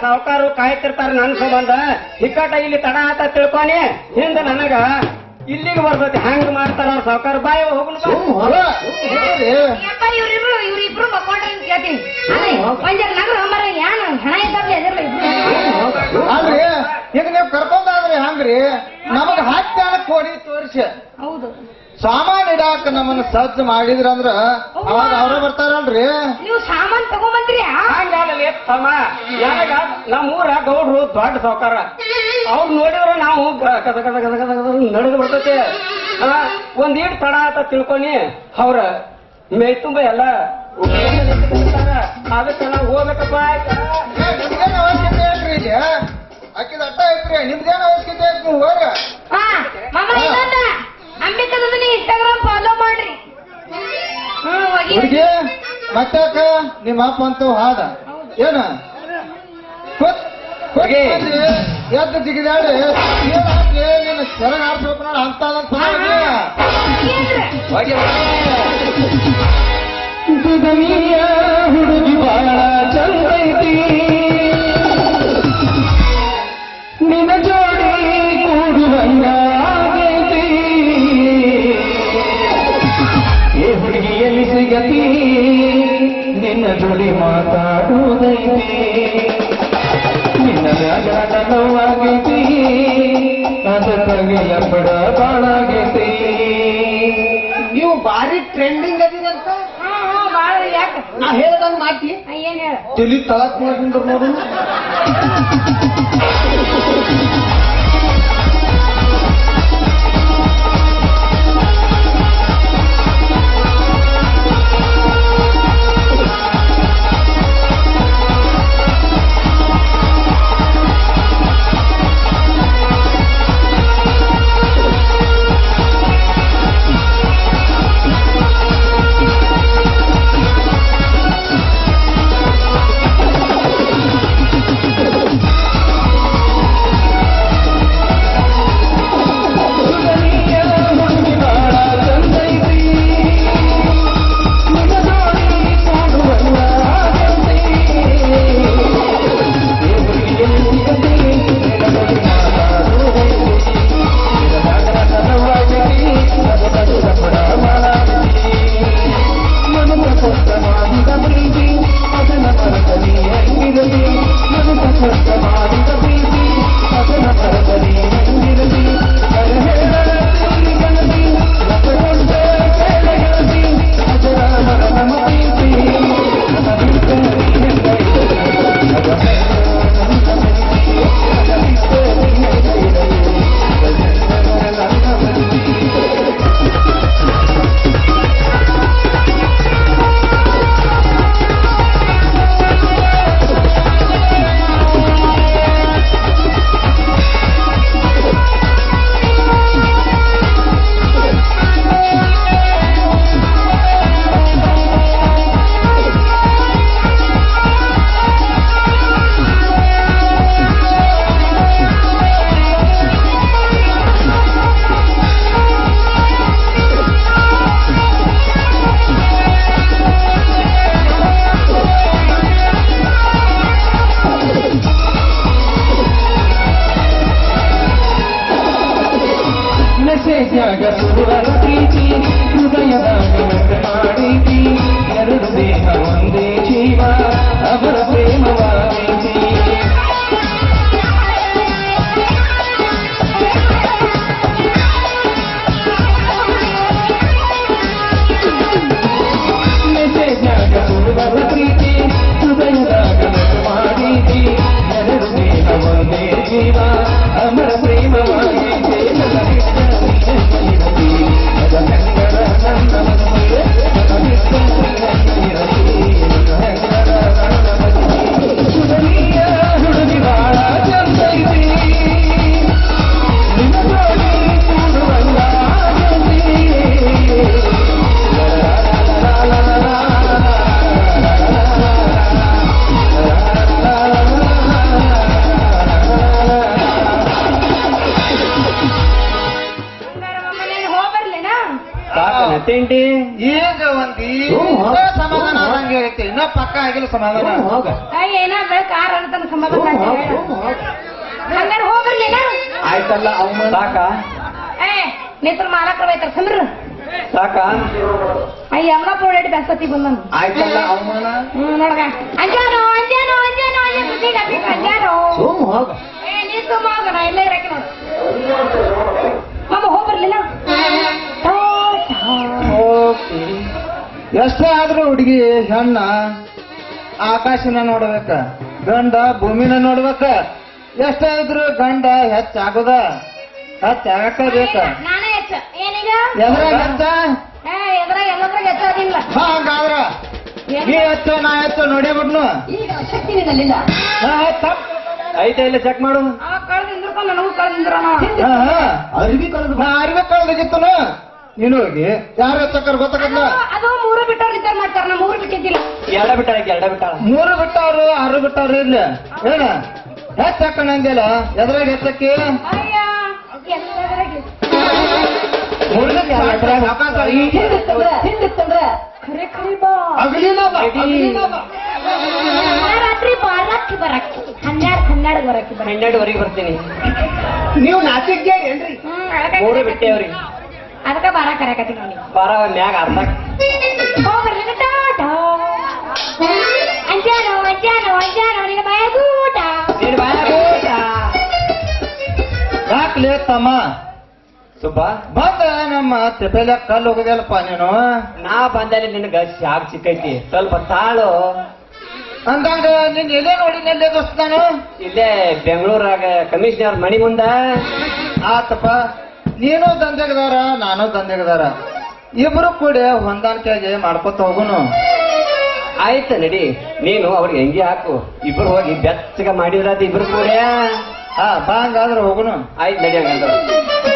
ಸಾವುಕಾರು ಕಾಯ್ತಿರ್ತಾರ ನನ್ ಸಂಬಂಧ ಇಕ್ಕಟ ಇಲ್ಲಿ ತಡ ಆತ ತಿಳ್ಕೊನಿ ಹಿಂದ ನನಗ ಇಲ್ಲಿಗೆ ಬರ್ತೈತಿ ಹಂಗ ಮಾಡ್ತಾರ ಅವ್ರ ಸಾವುಕಾರ ಬಾಯಿ ಹೋಗುಣ ಇವ್ರಿಬ್ರು ಮಕ್ಕೊಂಡ್ರಿ ಅಂತ ಕೇಳ್ತೀನಿ ಪಂಜಾಬ್ ನಗರ ಮರ ಏನ್ ಹಣ ಇದ್ದಾಗಲೇ ಅಲ್ರಿ ಈಗ ನೀವು ಕರ್ಕೊಂಡಾದ್ರಿ ಹಂಗ್ರಿ ನಮಗ ಹಾಕ್ತಾಳ ಕೊಡಿ ತೋರಿಸಿ ಹೌದು ಸಾಮಾನ್ ಇಡಾಕ ನಮ್ಮನ್ನ ಸಜ್ಜ ಮಾಡಿದ್ರಂದ್ರ ಅವಾಗ ಅವ್ರ ಬರ್ತಾರಲ್ರಿ ನೀವು ಸಾಮಾನ್ ತಗೊಂಬಂದ್ರಿ ಹಂಗಾಗಲಿ ತಮ್ಮ ನನಗ ನಮ್ಮೂರ ಗೌಡ್ರು ದೊಡ್ಡ ಸಾವುಕಾರ ಅವ್ರು ನೋಡಿದ್ರೆ ನಾವು ನಡೆದು ಬರ್ತೈತೆ ಒಂದ್ ಈಡ್ ತಡ ಆತ ತಿಳ್ಕೊನಿ ಅವ್ರ ಮೈ ತುಂಬ ಎಲ್ಲ ಅದಕ್ಕೆ ನಾವು ಹೋಗ್ಬೇಕಪ್ಪ ನಿಮ್ಗೇನು ಅವಶ್ಯಕತೆ ಐತ್ರಿ ಇಲ್ಲಿ ಅಕ್ಕಿದ ಅಟ್ಟ ಐತ್ರಿ ನಿಮ್ದೇನು ಅವಶ್ಯಕತೆ ಐತಿ ನೀವು ಹೋಗ ಅಂಬಿಕದ ಇನ್ಸ್ಟಾಗ್ರಾಮ್ ಫಾಲೋ ಮಾಡ್ರಿ ಹುಡುಗಿ ಮತ್ತಾಕ ನಿಮ್ಮ ಅಪ್ಪ ಅಂತೂ ಹಾದ ಏನ ಎದ್ದು ಜಿಗಿದಾಡಿ ನೀನು ಸೆರಗ ಆಡ್ಸ್ಬೇಕು ನೋಡ ಅಂತ ಹುಡುಗಿ ಬಾಳ ಚಂದೈತಿ ನಿನ್ನ ಜೋಡಿ ಕೂಡುವಂಗ ಆಗೈತಿ ಏ ಹುಡುಗಿಯಲ್ಲಿ ಸಿಗತಿ ನಿನ್ನ ಜೋಡಿ ಮಾತಾಡುವುದೈತಿ ನಿನ್ನ ವ್ಯಾಘಾಟ ನೋವಾಗೈತಿ ಅದಕ್ಕಾಗಿ ಲಂಬಡ ಬಾಳಾಗೈತಿ ನೀವು ಭಾರಿ ಟ್ರೆಂಡಿಂಗ್ ಅದಿದಂತ ಬಾಳ ಯಾಕ ನಾ ಹೇಳ್ದಂಗ್ ಮಾತಿ ಏನ್ ಹೇಳ ತಲಿ ತಳಕ್ ಮಾಡ್ಕೊಂಡ್ರು ನೋಡು ಪ್ರೀತಿ ಹೃದಯದ ಮಾಡಿದಿ ಎರಡು ದೇಹ ಒಂದೇ ಜೀವ ಅವರ ಪ್ರೇಮವಾಗೈತಿ ಮೆಸೇಜ್ನಾಗ ಸುಡುವರ ಪ್ರೀತಿ ಹೃದಯದಾಗ ಮಾಡಿದಿ ಎರಡು ದೇಹ ಒಂದೇ ಜೀವ ಅವರ ಪ್ರೇಮವಾಗೈತಿ ಹುಡುಗಿ ಬಾಳ ಚಂದೈತಿ ನಿನ್ನ ಜೋಡಿ ಕೂಡುವಂಗ ತಿಂಡಿ ಈಗ ಒಂದ್ ಸಮಾಧಾನ ಆಗಂಗೆ ಐತಿ ಇನ್ನ ಪಕ್ಕ ಆಗಿಲ್ಲ ಸಮಾಧಾನ ಏನ ಬೆಳಕ ಕಾರ ಅಂತ ಸಮಾಧಾನ ಹಂಗಾರೆ ಹೋಗ್ಬರ್ಲಿಲ್ಲ ಆಯ್ತಲ್ಲ ಅವಮಾನ ಸಾಕ ಏ ನೇತ್ರ ಮಾಲಕರು ಬೈತಾರ ಸಮೀರ್ ಸಾಕ ಅಯ್ಯ ಅಮ್ಮಪ್ಪ ಓಡಾಡಿ ಬೆಸ್ತತಿ ಬಂದ ಆಯ್ತಲ್ಲ ಅವಮಾನ ನೋಡ್ಗ ಅಂಜಾನೋ ಅಂಜಾನೋ ಅಂಜಾನೋ ಅಂಜಾನೋ ಸುಮ್ ಹೋಗ ಏ ನೀ ಸುಮ್ಮ ಹೋಗ ನಾ ಇಲ್ಲೇ ಇರಕ್ಕೆ ನೋಡು ಮಾಮ ಹೋಗ್ಬರ್ಲಿಲ್ಲ ಎಷ್ಟೇ ಆದ್ರೂ ಹುಡುಗಿ ಹೆಣ್ಣ ಆಕಾಶನ ನೋಡ್ಬೇಕ ಗಂಡ ಭೂಮಿನ ನೋಡ್ಬೇಕ ಎಷ್ಟೇ ಇದ್ರು ಗಂಡ ಹೆಚ್ಚಾಗುದ ಹೆಚ್ಚಾಗಕ ಬೇಕ ನಾನೇ ಹೆಚ್ಚ ಏನೀಗ ಎದ್ರಾಗ ಹೆಚ್ಚ ಏ ಎದ್ರಾಗ ಎಲ್ಲದ್ರಾಗ ಹೆಚ್ಚೋದಿಲ್ಲ ಹಂಗಾದ್ರ ನೀ ಹೆಚ್ಚ ನಾ ಹೆಚ್ಚ ನೋಡೇ ಬಿಡ್ನು ಈಗ ಶಕ್ತಿ ನಿನ್ನಲ್ಲಿಲ್ಲ ತಪ್ಪ ಐತೆ ಇಲ್ಲ ಚೆಕ್ ಮಾಡು ಕಳ್ದಿಂದ್ರಕೊಂಡ್ ನನಗೂ ಕಳ್ದಿಂದ್ರಣ ಅರಿವಿ ಕಳೆದು ನಾ ಅರಿವಿ ಕಳೆದಾಗಿತ್ತನು ನೀನು ಹೋಗಿ ಯಾರು ಹೆಚ್ಚಕ್ಕರ್ ಗೊತ್ತಾಗಲ್ಲ ಅದು ಮೂರು ಬಿಟ್ಟವ್ರು ಇದ್ದಾರ ಮಾಡ್ತಾರ ನಾ ಮೂರು ಬಿಟ್ಟಿದ್ದಿಲ್ಲ ಎರಡ ಬಿಟ್ಟಾಳ ಮೂರು ಬಿಟ್ಟವ್ರು 6 ಬಿಟ್ಟವ್ರು ಇಲ್ಲ ಏನ ಹೆಚ್ಚಕ್ಕಣಂಗಿಲ್ಲ ಎದ್ರಾಗ ಹೆಚ್ಚಕ್ಕಿ ಅಯ್ಯ ಎಲ್ಲದ್ರಾಗ ಖರೆ ಖರೆ ಬಾ ರಾತ್ರಿ ಬಾರಕ್ಕೆ ಬರಕ್ಕೆ 12 ಬರಕ್ಕೆ ಬರ 12ವರೆಗೆ ಬರ್ತೀನಿ ನೀವು ನಾಚಿಕೆ ಏನ್ರಿ ಮೂರು ಬಿಟ್ಟೇವ್ರಿ ಅದಕ್ಕೆ ಬಾರ ಕರೆಕತ್ತಿ ನೋಡಿ ಬಾರ ಮ್ಯಾಗ ಅರ್ಧ ಹೋಗ್ಬರ್ಲಿ ಟಾಟಾ ಅಂಜಾನೋ ಅಂಜಾನೋ ಅಂಜಾನೋ ನಿನ್ನ ಬಾಯಗೂಟ ನೀನು ಬಾಯಾಗ ಯಾಕ್ಲೇ ತಮ್ಮ ಸುಬ್ಬ ಬಂದ ನಮ್ಮ ತೆಪೆಲ ಕಲ್ಲು ಹೋಗದಲ್ಲಪ್ಪ ನೀನು ನಾ ಬಂದಲ್ಲಿ ನಿನಗ ಶಾಕ್ ಸಿಕ್ಕೈತಿ ಸ್ವಲ್ಪ ತಾಳು ಅಂದಂಗ ನೀನ್ ಎಲ್ಲೇ ನೋಡಿ ಎಲ್ಲೇ ದೋಸ್ತ ನಾನು ಇಲ್ಲೇ ಬೆಂಗಳೂರಾಗ ಕಮಿಷನರ್ ಮಣಿ ಮುಂದ ಆತಪ್ಪ ನೀನು ದಂಧೆಗದಾರ ನಾನು ದಂಧೆಗದಾರ ಇಬ್ರು ಕೂಡ ಹೊಂದಾಣಿಕೆಯಾಗಿ ಮಾಡ್ಕೊತ ಹೋಗುನು ಆಯ್ತು ನಡಿ ನೀನು ಅವ್ರಿಗೆ ಹೆಂಗಿ ಹಾಕು ಇಬ್ರು ಹೋಗಿ ಬೆಚ್ಚಗ ಮಾಡಿದ್ರಾದ ಇಬ್ರು ಕೂಡ ಹಾ ಬಾ ಹಂಗಾದ್ರೆ ಹೋಗುನು ಆಯ್ತು ನಡಿ ಹಂಗಂದ್ರೆ